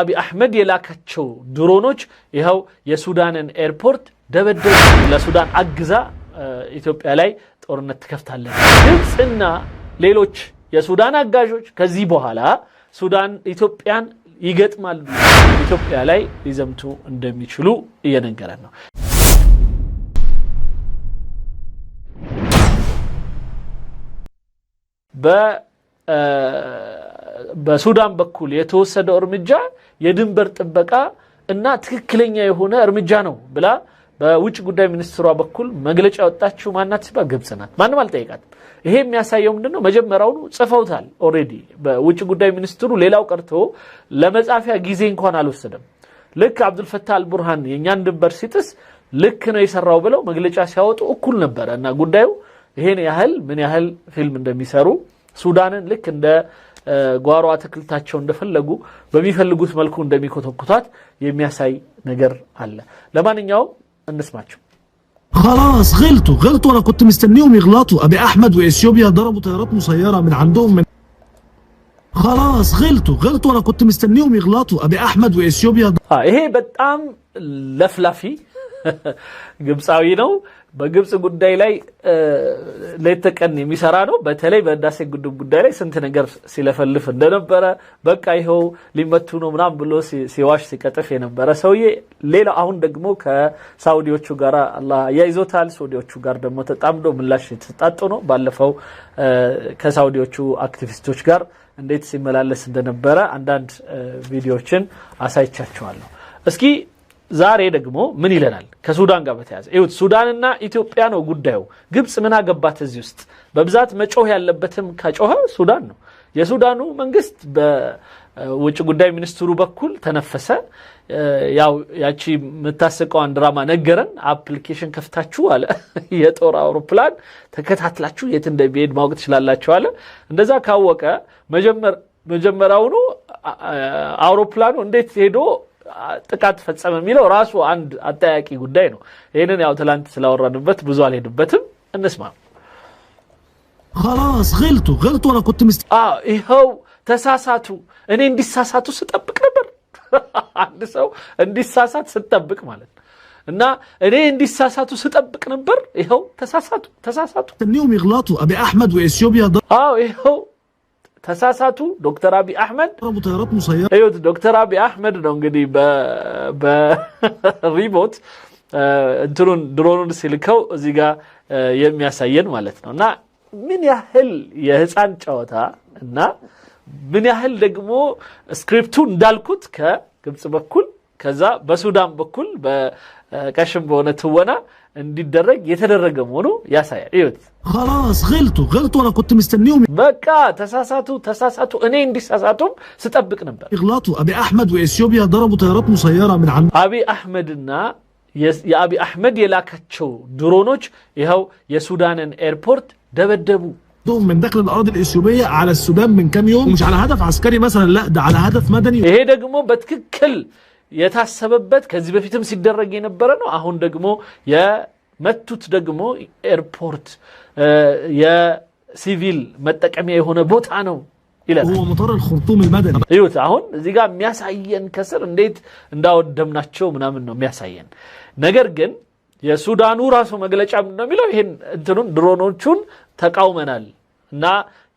አቢ አህመድ የላካቸው ድሮኖች ይሄው የሱዳንን ኤርፖርት ደበደቡ። ለሱዳን አግዛ ኢትዮጵያ ላይ ጦርነት ትከፍታለች። ግብጽና ሌሎች የሱዳን አጋዦች ከዚህ በኋላ ሱዳን ኢትዮጵያን ይገጥማሉ፣ ኢትዮጵያ ላይ ሊዘምቱ እንደሚችሉ እየነገረን ነው። በሱዳን በኩል የተወሰደው እርምጃ የድንበር ጥበቃ እና ትክክለኛ የሆነ እርምጃ ነው ብላ በውጭ ጉዳይ ሚኒስትሯ በኩል መግለጫ ወጣችው። ማናት ሲባል ግብጽ ናት። ማንም አልጠየቃትም። ይሄ የሚያሳየው ምንድነው? መጀመሪያውኑ ጽፈውታል ኦሬዲ በውጭ ጉዳይ ሚኒስትሩ። ሌላው ቀርቶ ለመጻፊያ ጊዜ እንኳን አልወሰደም። ልክ አብዱል ፈታህ አልቡርሃን የኛን ድንበር ሲጥስ ልክ ነው የሰራው ብለው መግለጫ ሲያወጡ እኩል ነበር እና ጉዳዩ ይሄን ያህል ምን ያህል ፊልም እንደሚሰሩ ሱዳንን ልክ እንደ ጓሮ አትክልታቸው እንደፈለጉ በሚፈልጉት መልኩ እንደሚኮተኩታት የሚያሳይ ነገር አለ። ለማንኛውም እንስማቸው። خلاص غلطوا انا كنت مستنيهم يغلطوا. ابي احمد واثيوبيا ضربوا طيارات مسيره من عندهم خلاص غلطوا انا كنت مستنيهم يغلطوا. ابي احمد واثيوبيا ይሄ በጣም ለፍላፊ ግብጻዊ ነው። በግብጽ ጉዳይ ላይ ለተቀን የሚሰራ ነው። በተለይ በህዳሴ ግድብ ጉዳይ ላይ ስንት ነገር ሲለፈልፍ እንደነበረ በቃ ይሄው ሊመቱ ነው ምናምን ብሎ ሲዋሽ ሲቀጥፍ የነበረ ሰውዬ ሌላ አሁን ደግሞ ከሳውዲዎቹ ጋር አላህ ያይዞታል። ሳውዲዎቹ ጋር ደግሞ ተጣምዶ ምላሽ የተጣጡ ነው። ባለፈው ከሳውዲዎቹ አክቲቪስቶች ጋር እንዴት ሲመላለስ እንደነበረ አንዳንድ ቪዲዮዎችን አሳይቻችኋለሁ። እስኪ ዛሬ ደግሞ ምን ይለናል ከሱዳን ጋር በተያያዘ? እዩት፣ ሱዳንና ኢትዮጵያ ነው ጉዳዩ። ግብጽ ምን አገባት እዚህ ውስጥ? በብዛት መጮህ ያለበትም ከጮኸ ሱዳን ነው። የሱዳኑ መንግስት በውጭ ጉዳይ ሚኒስትሩ በኩል ተነፈሰ። ያው ያቺ የምታስቀዋን ድራማ ነገረን። አፕሊኬሽን ከፍታችሁ አለ የጦር አውሮፕላን ተከታትላችሁ የት እንደሚሄድ ማወቅ ትችላላችሁ አለ። እንደዛ ካወቀ መጀመሪያውኑ አውሮፕላኑ እንዴት ሄዶ ጥቃት ፈጸመ የሚለው ራሱ አንድ አጠያቂ ጉዳይ ነው። ይሄንን ያው ትላንት ስላወራንበት ብዙ አልሄድበትም። እንስማ። خلاص غلطوا انا كنت ይሄው ተሳሳቱ። እኔ እንዲሳሳቱ ስጠብቅ ነበር። አንድ ሰው እንዲሳሳት ስጠብቅ ማለት እና እኔ እንዲሳሳቱ ስጠብቅ ነበር። ይሄው ተሳሳቱ تنيهم يغلطوا. ابي احمد واثيوبيا ይሄው ተሳሳቱ። ዶክተር አቢ አህመድ طيارات مسيره እዩት። ዶክተር አቢ አህመድ ነው እንግዲህ በሪሞት እንትሩን ድሮኑን ሲልከው እዚህ ጋር የሚያሳየን ማለት ነውና ምን ያህል የህፃን ጨዋታ እና ምን ያህል ደግሞ ስክሪፕቱ እንዳልኩት ከግብጽ በኩል ከዛ በሱዳን በኩል በቀሽም በሆነ ትወና እንዲደረግ የተደረገ መሆኑ ያሳያል። እዩት። خلاص غلطوا انا كنت مستنيهم በቃ ተሳሳቱ እኔ እንዲሳሳቱም ስጠብቅ ነበር። يغلطوا. ابي احمد واثيوبيا ضربوا طيارات مسيره من عند አቢ አህመድና የአቢ አህመድ የላካቸው ድሮኖች ይሄው የሱዳንን ኤርፖርት ደበደቡ። من داخل الارض الاثيوبيه على السودان من كام يوم. مش على هدف عسكري مثلا، لا ده على هدف مدني. ይሄ ደግሞ በትክክል የታሰበበት ከዚህ በፊትም ሲደረግ የነበረ ነው። አሁን ደግሞ የመቱት ደግሞ ኤርፖርት የሲቪል መጠቀሚያ የሆነ ቦታ ነው ይላል። هو مطار الخرطوم المدني. እዩት። አሁን እዚህ ጋር የሚያሳየን ከስር እንዴት እንዳወደምናቸው ምናምን ነው የሚያሳየን። ነገር ግን የሱዳኑ ራሱ መግለጫ ምንድነው የሚለው? ይሄን እንትኑን ድሮኖቹን ተቃውመናል እና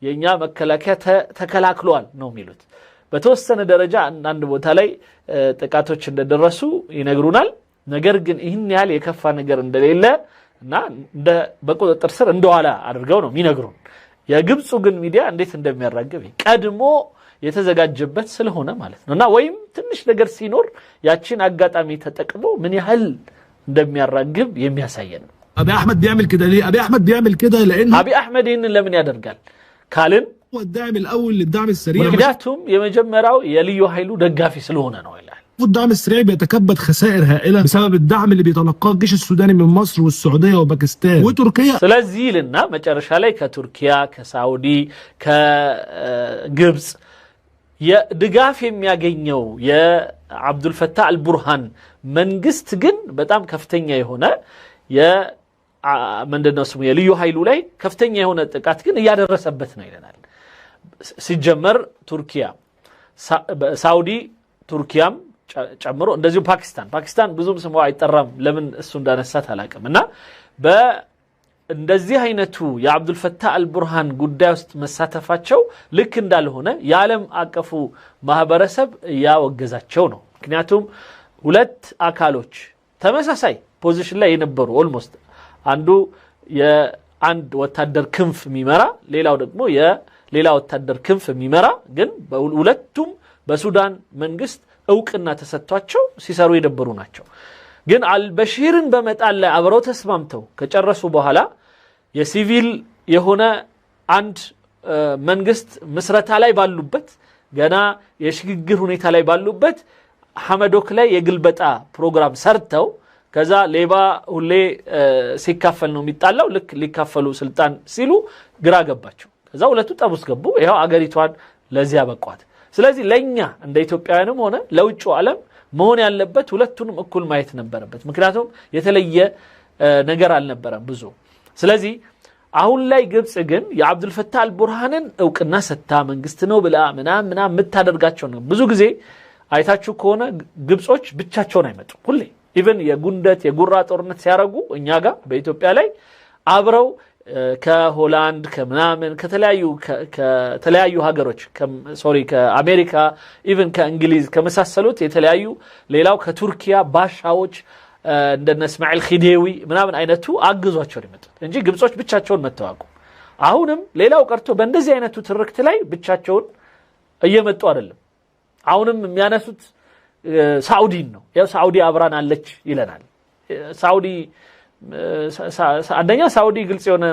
የኛ መከላከያ ተከላክሏል ነው የሚሉት። በተወሰነ ደረጃ አንድ ቦታ ላይ ጥቃቶች እንደደረሱ ይነግሩናል። ነገር ግን ይህን ያህል የከፋ ነገር እንደሌለ እና በቁጥጥር ስር እንደዋላ አድርገው ነው የሚነግሩን። የግብፁ ግን ሚዲያ እንዴት እንደሚያራግብ ቀድሞ የተዘጋጀበት ስለሆነ ማለት ነውና ወይም ትንሽ ነገር ሲኖር ያቺን አጋጣሚ ተጠቅሞ ምን ያህል እንደሚያራግብ የሚያሳየን ነው። ابي احمد بيعمل كده ليه؟ ابي احمد بيعمل كده لان ابي احمد ይህንን ለምን ያደርጋል ካልን هو الداعم الاول للدعم السريع. ምክንያቱም የመጀመሪያው የልዩ ኃይሉ ደጋፊ ስለሆነ ነው ይላል። الدعم السريع بيتكبد خسائر هائله بسبب الدعم اللي بيتلقاه الجيش السوداني من مصر والسعوديه وباكستان وتركيا. ስለዚህ ልና መጨረሻ ላይ ከቱርኪያ ከሳውዲ ከግብጽ የድጋፍ የሚያገኘው የአብዱል ፈታህ አልቡርሃን መንግስት ግን በጣም ከፍተኛ የሆነ ምንድነው ስሙ የልዩ ኃይሉ ላይ ከፍተኛ የሆነ ጥቃት ግን እያደረሰበት ነው ይለናል። ሲጀመር ቱርኪያ ሳውዲ ቱርኪያም ጨምሮ እንደዚሁ ፓኪስታን ብዙም ስሙ አይጠራም ለምን እሱ እንዳነሳት አላቀምና እንደዚህ አይነቱ የአብዱል ፈታህ አልቡርሃን ጉዳይ ውስጥ መሳተፋቸው ልክ እንዳልሆነ የዓለም አቀፉ ማህበረሰብ ያወገዛቸው ነው ምክንያቱም ሁለት አካሎች ተመሳሳይ ፖዚሽን ላይ የነበሩ ኦልሞስት አንዱ የአንድ ወታደር ክንፍ የሚመራ ሌላው ደግሞ የሌላ ወታደር ክንፍ የሚመራ ግን ሁለቱም በሱዳን መንግስት እውቅና ተሰጥቷቸው ሲሰሩ የነበሩ ናቸው ግን አልበሺርን በመጣል ላይ አብረው ተስማምተው ከጨረሱ በኋላ የሲቪል የሆነ አንድ መንግስት ምስረታ ላይ ባሉበት ገና የሽግግር ሁኔታ ላይ ባሉበት ሐመዶክ ላይ የግልበጣ ፕሮግራም ሰርተው ከዛ ሌባ ሁሌ ሲካፈል ነው የሚጣላው ልክ ሊካፈሉ ስልጣን ሲሉ ግራ ገባቸው ከዛ ሁለቱ ጠቡስ ገቡ ይሄው አገሪቷን ለዚያ በቋት ስለዚህ ለኛ እንደ ኢትዮጵያውያንም ሆነ ለውጭው ዓለም መሆን ያለበት ሁለቱንም እኩል ማየት ነበረበት ምክንያቱም የተለየ ነገር አልነበረም ብዙ ስለዚህ አሁን ላይ ግብጽ ግን የአብዱል ፈታህ አልቡርሃንን እውቅና ሰታ መንግስት ነው ብላ ምናምን የምታደርጋቸው ነው ብዙ ጊዜ አይታችሁ ከሆነ ግብጾች ብቻቸውን አይመጡ ሁሌ ኢቭን የጉንደት የጉራ ጦርነት ሲያረጉ እኛ ጋር በኢትዮጵያ ላይ አብረው ከሆላንድ ከምናምን ከተለያዩ ሀገሮች ከአሜሪካ ኢቭን ከእንግሊዝ ከመሳሰሉት የተለያዩ ሌላው ከቱርኪያ ባሻዎች እንደነ እስማኤል ኺዴዊ ምናምን አይነቱ አግዟቸው ይመጣል እንጂ ግብጾች ብቻቸውን መተዋቁ አሁንም ሌላው ቀርቶ በእንደዚህ አይነቱ ትርክት ላይ ብቻቸውን እየመጡ አይደለም አሁንም የሚያነሱት ሳውዲን ነው ያው ሳውዲ አብራን አለች ይለናል ሳውዲ አንደኛ ሳውዲ ግልጽ የሆነ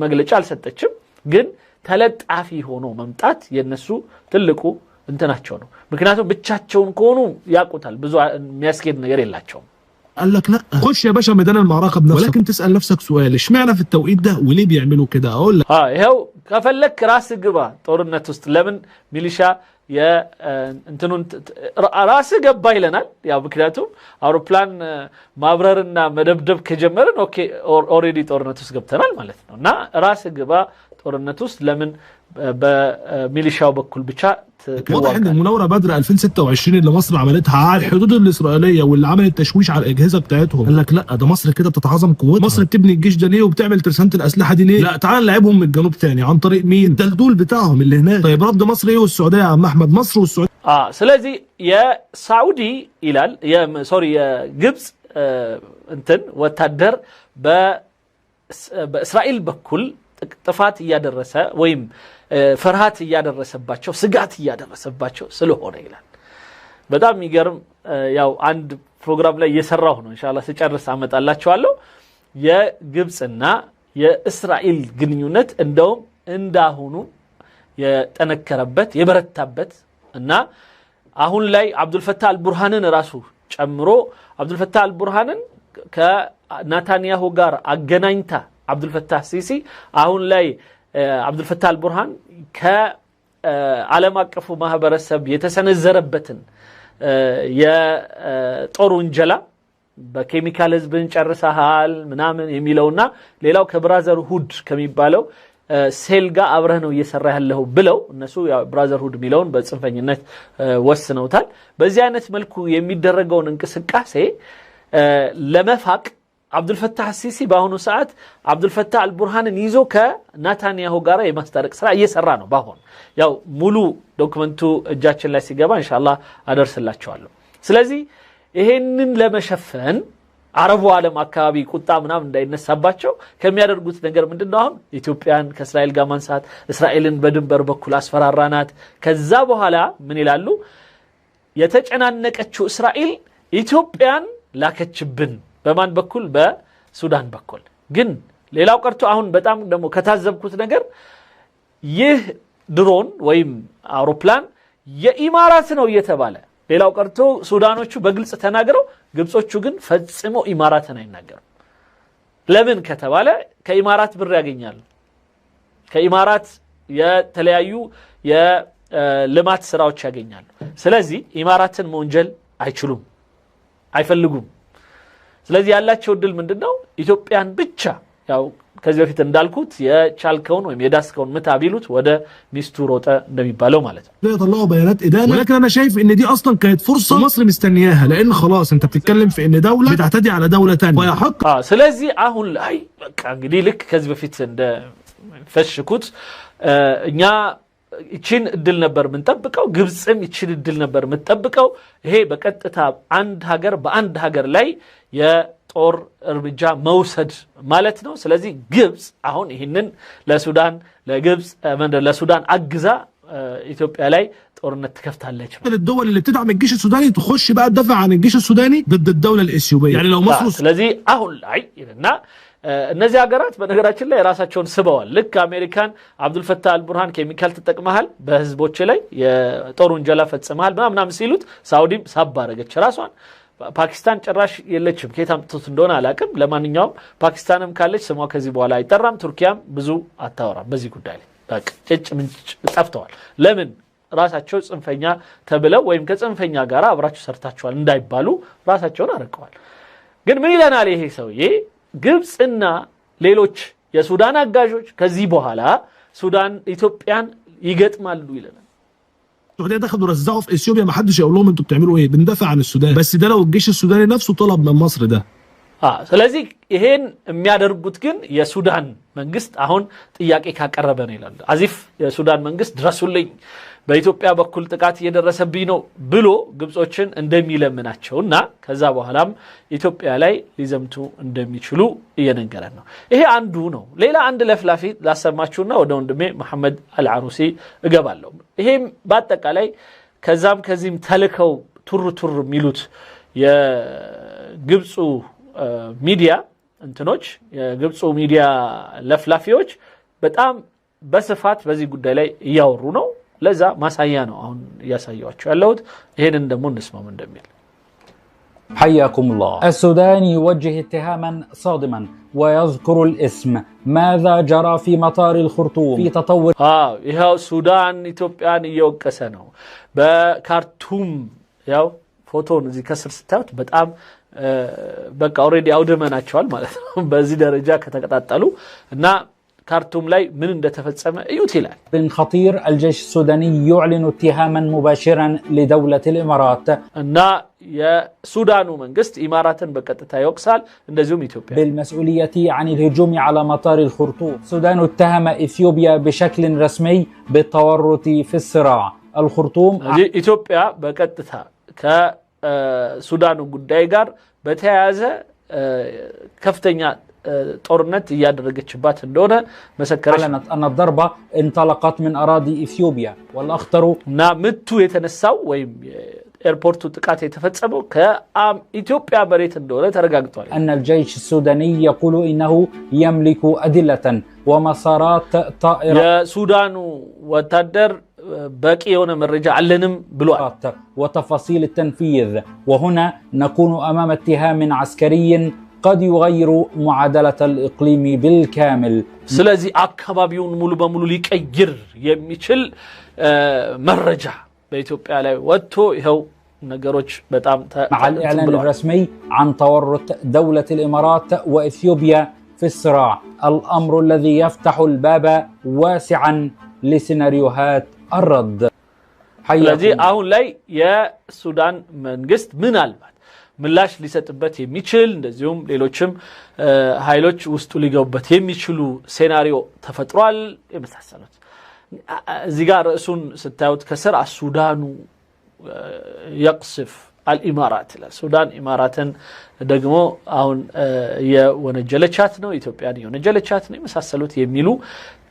መግለጫ አልሰጠችም ግን ተለጣፊ ሆኖ መምጣት የነሱ ትልቁ እንትናቸው ነው ምክንያቱም ብቻቸውን ከሆኑ ያቁታል ብዙ የሚያስኬድ ነገር የላቸውም قال لك لا خش يا باشا ميدان المعركه بنفسك ولكن تسال نفسك سؤال اشمعنى في التوقيت ده وليه بيعملوا كده اقول لك ይሄው ከፈለክ ራስ ግባ ጦርነት ውስጥ ለምን ሚሊሻ እንትኑን ራስ ገባ ይለናል ያው ምክንያቱም አውሮፕላን ማብረርና መደብደብ ከጀመረን ኦኬ ኦሬዲ ጦርነት ውስጥ ገብተናል ማለት ነውና ራስ ግባ ጦርነት ውስጥ ለምን በሚሊሻው በኩል ብቻ واضح ان المناوره بدر 2026 اللي مصر عملتها على الحدود الاسرائيليه واللي عملت تشويش على الاجهزه بتاعتهم قال لك لا ده مصر كده بتتعظم قوتها مصر بتبني الجيش ده ليه وبتعمل ترسانه الاسلحه دي ليه لا تعال نلعبهم من الجنوب تاني عن طريق مين الدلدول بتاعهم اللي هناك طيب رد مصر ايه والسعوديه يا عم احمد مصر والسعوديه ስለዚህ የሳዑዲ ይላል يا ግብጽ እንትን ወታደር በእስራኤል በኩል ጥፋት ያደረሰ ወይም ፍርሃት ያደረሰባቸው ስጋት ያደረሰባቸው ስለሆነ ይላል በጣም የሚገርም ያው አንድ ፕሮግራም ላይ እየሰራሁ ነው ኢንሻአላህ ሲጨርስ አመጣላችኋለሁ የግብጽና የእስራኤል ግንኙነት እንደውም እንዳሁኑ የጠነከረበት የበረታበት እና አሁን ላይ አብዱል ፈታህ አልቡርሃንን ራሱ ጨምሮ አብዱል ፈታህ አልቡርሃንን ከናታንያሁ ጋር አገናኝታ አብዱል ፈታህ ሲሲ አሁን ላይ አብዱል ፈታህ አልቡርሃን ከዓለም አቀፉ ማህበረሰብ የተሰነዘረበትን የጦር ወንጀላ በኬሚካል ህዝብን ጨርሰሃል ምናምን የሚለውና ሌላው ከብራዘር ሁድ ከሚባለው ሴል ጋር አብረህ ነው እየሰራ ያለው ብለው እነሱ ያው ብራዘር ሁድ የሚለውን በጽንፈኝነት ወስነውታል በዚህ አይነት መልኩ የሚደረገውን እንቅስቃሴ ለመፋቅ አብዱል ፈታህ ሲሲ በአሁኑ ሰዓት አብዱል ፈታህ አልቡርሃንን ይዞ ከናታንያሁ ጋር የማስታረቅ ስራ እየሰራ ነው ባሆን ያው ሙሉ ዶክመንቱ እጃችን ላይ ሲገባ ኢንሻአላህ አደርስላችኋለሁ ስለዚህ ይሄንን ለመሸፈን አረቡ ዓለም አካባቢ ቁጣ ምናምን እንዳይነሳባቸው ከሚያደርጉት ነገር ምንድነው አሁን ኢትዮጵያን ከእስራኤል ጋር ማንሳት እስራኤልን በድንበር በኩል አስፈራራናት ከዛ በኋላ ምን ይላሉ የተጨናነቀችው እስራኤል ኢትዮጵያን ላከችብን በማን በኩል በሱዳን በኩል ግን ሌላው ቀርቶ አሁን በጣም ደግሞ ከታዘብኩት ነገር ይህ ድሮን ወይም አውሮፕላን የኢማራት ነው እየተባለ ሌላው ቀርቶ ሱዳኖቹ በግልጽ ተናገረው ግብጾቹ ግን ፈጽሞ ኢማራትን አይናገሩ ለምን ከተባለ ከኢማራት ብር ያገኛሉ ከኢማራት የተለያዩ የልማት ስራዎች ያገኛሉ ስለዚህ ኢማራትን መወንጀል አይችሉም አይፈልጉም ስለዚህ ያላቸው ድል ምንድነው ኢትዮጵያን ብቻ ያው ከዚህ በፊት እንዳልኩት የቻልከውን ወይም የዳስከውን ምታ ቢሉት ወደ ሚስቱ ሮጠ እንደሚባለው ማለት ነው يطلعوا بيانات ادانه ولكن انا شايف ان دي اصلا كانت فرصه مصر مستنياها لان خلاص انت بتتكلم في ان دوله بتعتدي على دوله ثانيه ويحق ስለዚህ አሁን ላይ በቃ እንግዲህ ልክ ከዚህ በፊት እንደ ፈሽኩት እኛ እቺን እድል ነበር ምንጠብቀው ግብጽም እቺን እድል ነበር ምንጠብቀው ይሄ በቀጥታ አንድ ሀገር በአንድ ሀገር ላይ የጦር እርምጃ መውሰድ ማለት ነው ስለዚህ ግብጽ አሁን ይሄንን ለሱዳን ለግብጽ ለሱዳን አግዛ ኢትዮጵያ ላይ ጦርነት ትከፍታለች الدول اللي بتدعم الجيش السوداني تخش بقى تدافع عن الجيش السوداني ضد الدوله الاثيوبيه يعني لو مصر ስለዚህ አሁን ላይ እና እነዚህ ሀገራት በነገራችን ላይ ራሳቸውን ስበዋል ልክ አሜሪካን አብዱል ፈታህ አልቡርሃን ኬሚካል ተጠቅመሃል በህዝቦች ላይ የጦር ወንጀል ፈጽመሃል ምናምን ሲሉት ሳውዲም ሳባረገች ራሷን ፓኪስታን ጭራሽ የለችም ከታምጡት እንደሆነ አላቅም ለማንኛውም ፓኪስታንም ካለች ስሟ ከዚህ በኋላ አይጠራም ቱርኪያም ብዙ አታወራም በዚህ ጉዳይ ላይ በቃ ጭጭ ምን ጠፍተዋል ለምን ራሳቸው ጽንፈኛ ተብለው ወይም ከጽንፈኛ ጋር አብራችሁ ሰርታችኋል እንዳይባሉ ራሳቸውን አረቀዋል ግን ምን ይለናል ይሄ ሰውዬ ግብጽና ሌሎች የሱዳን አጋዦች ከዚህ በኋላ ሱዳን ኢትዮጵያን ይገጥማሉ ይለናል السعوديه دخلوا رزعوا في اثيوبيا ما حدش يقول لهم انتوا بتعملوا ايه بندافع عن السودان بس ده لو الجيش السوداني نفسه طلب من مصر ده ስለዚህ ይሄን የሚያደርጉት ግን የሱዳን መንግስት አሁን ጥያቄ ካቀረበ ነው ይላል አዚፍ የሱዳን መንግስት ድረሱልኝ በኢትዮጵያ በኩል ጥቃት እየደረሰብኝ ነው ብሎ ግብጾችን እንደሚለምናቸውና ከዛ በኋላም ኢትዮጵያ ላይ ሊዘምቱ እንደሚችሉ እየነገረን ነው ይሄ አንዱ ነው ሌላ አንድ ለፍላፊ ላሰማችሁና ወደ ወንድሜ መሐመድ አልዓሩሲ እገባለሁ ይሄም በአጠቃላይ ከዛም ከዚህም ተልከው ቱር የሚሉት የግብጹ ሚዲያ እንትኖች የግብጹ ሚዲያ ለፍላፊዎች በጣም በስፋት በዚህ ጉዳይ ላይ ያወሩ ነው ለዛ ማሳያ ነው አሁን ያሳያችሁ ያለውት ይሄንን ደግሞ እንስማም እንደሚል حياكم الله السودان يوجه اتهاما صادما ويذكر الاسم ماذا جرى في مطار الخرطوم في تطور ይሄው ሱዳን ኢትዮጵያን እየወቀሰ ነው በካርቱም ያው ፎቶን እዚህ ከስር ስታዩት በጣም በቃ ኦሬዲ አውደመናቸዋል ማለት ነው በዚህ ደረጃ ከተቀጣጣሉ እና كارتوم لاي من እንደተፈጸመ እዩት ይላል بن خطير الجيش السوداني يعلن اتهاما مباشرا لدولة الإمارات እና የሱዳኑ መንግስት ኢማራትን በቀጥታ ይወቅሳል እንደዚሁም ኢትዮጵያ بالمسؤولية عن الهجوم على مطار الخرطوم السودان اتهم إثيوبيا بشكل رسمي بالتورط في الصراع الخرطوم ኢትዮጵያ በቀጥታ ከሱዳኑ ጉዳይ ጋር በተያያዘ ከፍተኛ ጦርነት ያደረገችባት እንደሆነ መሰከረች أن الضربة انطلقت من أراضي إثيوبيا والأخطر እና ምቱ የተነሳው ወይም ኤርፖርቱ ጥቃት የተፈጸመው ከኢትዮጵያ መሬት እንደሆነ ተረጋግጧል أن الجيش السوداني يقول إنه يملك أدلة ومسارات طائرة የሱዳኑ ወታደር በቂ የሆነ መረጃ አለንም ብሏል وتفاصيل التنفيذ وهنا نكون أمام اتهام عسكري قد يغير معادلة الإقليم بالكامل ስለዚህ አካባቢውን ሙሉ በሙሉ ሊቀይር የሚችል መረጃ በኢትዮጵያ ላይ ወጥቶ ይሄው ነገሮች በጣም مع الإعلان الرسمي عن تورط دولة الإمارات وإثيوبيا في الصراع الأمر الذي يفتح الباب واسعا لسيناريوهات الرد ስለዚህ አሁን ላይ የሱዳን መንግስት ምናልባት ምላሽ ሊሰጥበት የሚችል እንደዚሁም ሌሎችም ኃይሎች ውስጡ ሊገቡበት የሚችሉ ሴናሪዮ ተፈጥሯል የመሳሰሉት እዚህ ጋር እሱን ስታዩት ከስር ሱዳኑ يقصف الامارات السودان اماراتن ደግሞ አሁን የወነጀለቻት ነው ኢትዮጵያን የወነጀለቻት ነው የመሳሰሉት የሚሉ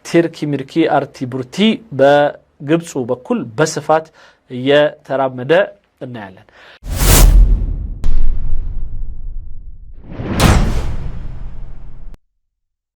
ቱርኪ ሚርኪ አርቲ ቡርቲ በግብጽ በኩል በስፋት እየተራመደ እናያለን